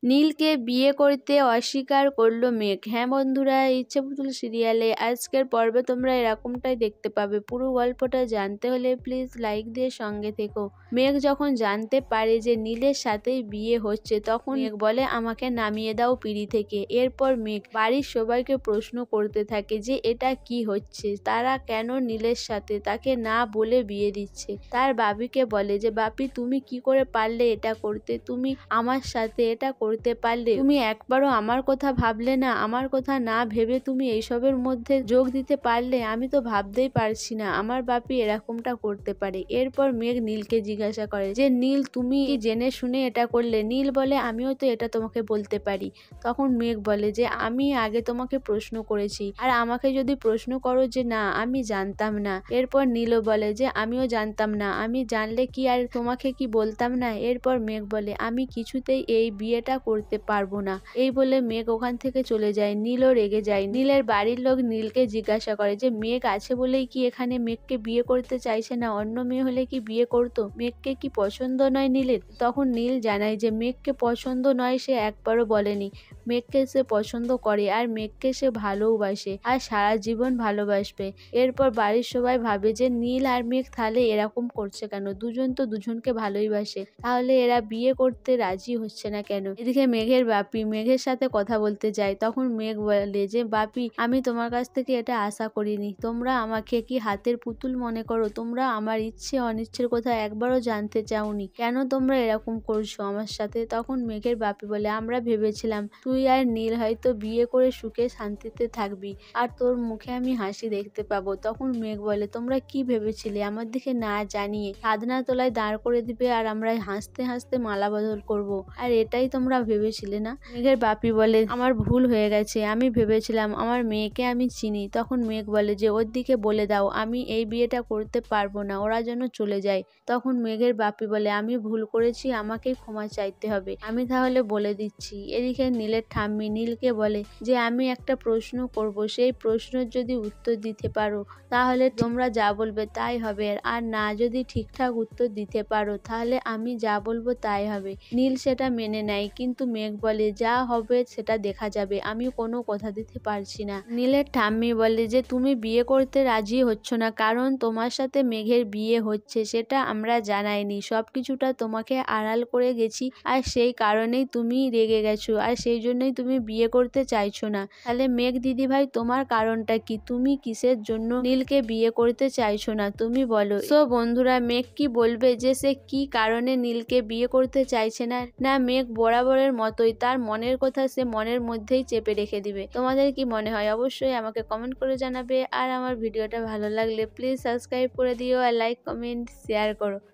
নীলকে বিয়ে করতে অস্বীকার করলো মেঘ। হ্যাঁ বন্ধুরা, ইচ্ছেপুতুল সিরিয়ালে আজকের পর্বে তোমরা এরকমটাই দেখতে পাবে। পুরো গল্পটা জানতে হলে প্লিজ লাইক দিয়ে সঙ্গে থেকো। মেঘ যখন জানতে পারে যে নীলের সাথেই বিয়ে হচ্ছে, তখন মেঘ বলে আমাকে নামিয়ে দাও পিঁড়ি থেকে। এরপর মেঘ বাড়ির সবাইকে প্রশ্ন করতে থাকে যে এটা কি হচ্ছে, তারা কেন নীলের সাথে তাকে না বলে বিয়ে দিচ্ছে। তার বাপিকে বলে যে বাপি, তুমি কি করে পারলে এটা করতে, তুমি আমার সাথে এটা করতে পারলে, তুমি একবারও আমার কথা ভাবলে না, আমার কথা না ভেবে তুমি এইসবের মধ্যে যোগ দিতে পারলে, আমি তো ভাবতেই পারছি না আমার বাপি এরকমটা করতে পারে। এরপর মেঘ নীলকে জিজ্ঞাসা করে যে নীল, তুমি কি জেনে শুনে এটা করলে? নীল বলে আমিও তো এটা তোমাকে বলতে পারি। তখন মেঘ বলে যে আমি আগে তোমাকে প্রশ্ন করেছি, আর আমাকে যদি প্রশ্ন করো যে না আমি জানতাম না। এরপর নীলও বলে যে আমিও জানতাম না, আমি জানলে কি আর তোমাকে কি বলতাম না। এরপর মেঘ বলে আমি কিছুতেই এই বিয়েটা করতে পারবো না। এই বলে মেঘ ওখান থেকে চলে যায়। নীলও রেগে যায়। নীলের বাড়ির লোক নীলকে জিজ্ঞাসা করে যে মেঘ আছে বলেই কি এখানে মেঘকে বিয়ে করতে চাইছে না, অন্য মেয়ে হলে কি বিয়ে করতো? মেঘকে কি পছন্দ নয় নীলের? তখন নীল জানায় যে মেঘকে পছন্দ নয় সে একবারও বলেনি, মেঘকে সে পছন্দ করে আর মেঘকে সে ভালোবাসে আর সারা জীবন ভালোবাসবে। এরপর বাড়ির সবাই ভাবে যে নীল আর মেঘ তাহলে এরকম করছে কেন, দুজন তো দুজনকে ভালোইবাসে, তাহলে এরা বিয়ে করতে রাজি হচ্ছে না কেন। এদিকে মেঘের বাপি মেঘের সাথে কথা বলতে যায়। তখন মেঘ বলে যে বাপি, আমি তোমার কাছ থেকে এটা আশা করিনি, তোমরা আমাকে কি হাতের পুতুল মনে করো? তোমরা আমার ইচ্ছে অনিচ্ছের কথা একবারও জানতে চাওনি, কেন তোমরা এরকম করছো আমার সাথে? তখন মেঘের বাপি বলে আমরা ভেবেছিলাম তুই আর নীল হয়তো বিয়ে করে সুখে শান্তিতে থাকবি আর তোর মুখে আমি হাসি দেখতে পাবো। তখন মেঘ বলে তোমরা কি ভেবেছিলে আমার দিকে না জানিয়ে সাধনা তলায় দাঁড় করে দিবে আর আমরা হাসতে হাসতে মালা বদল করব, আর এটাই তোমরা ভেবেছিলে না? মেঘের বাপি বলে আমার ভুল হয়ে গেছে, আমি ভেবেছিলাম আমার মেয়েকে আমি চিনি। তখন মেঘ বলে যে ওর দিকে বলে দাও আমি এই বিয়েটা করতে পারবো না, ওরা যেন চলে যায়। তখন মেঘের বাপি বলে আমি ভুল করেছি, আমাকেই ক্ষমা চাইতে হবে, আমি তাহলে বলে দিচ্ছি। এদিকে নীলের ঠাম্মি নীলকে বলে যে আমি একটা প্রশ্ন করব, সেই প্রশ্নের যদি উত্তর দিতে পারো তাহলে তোমরা যা বলবে তাই হবে, আর না যদি ঠিকঠাক উত্তর দিতে পারো তাহলে আমি যা বলবো তাই হবে। নীল সেটা মেনে নেয়, কিন্তু মেঘ বলে যা হবে সেটা দেখা যাবে, আমি কোনো কথা দিতে পারছি না। নীলের ঠাম্মি বলে যে তুমি বিয়ে করতে রাজি হচ্ছ না কারণ তোমার সাথে মেঘের বিয়ে হচ্ছে, সেটা আমরা জানাইনি, সবকিছুটা তোমাকে আড়াল করে গেছি, আর সেই কারণেই তুমি রেগে গেছো, আর সেই জন্যই তুমি বিয়ে করতে চাইছো না। তাহলে মেঘ দিদি ভাই তোমার কারণটা কি, তুমি কিসের জন্য নীলকে বিয়ে করতে চাইছো না তুমি বলো। সো বন্ধুরা, মেঘ কি বলবে যে সে কি কারণে নীলকে বিয়ে করতে চাইছে না? না মেঘ বরাবরের মতোই তার মনের কথা সে মনের মধ্যেই চেপে রেখে দিবে? তোমাদের কি মনে হয় অবশ্যই আমাকে কমেন্ট করে জানাবে। আর আমার ভিডিওটা ভালো লাগলে প্লিজ সাবস্ক্রাইব করে দিও আর লাইক কমেন্ট শেয়ার করো।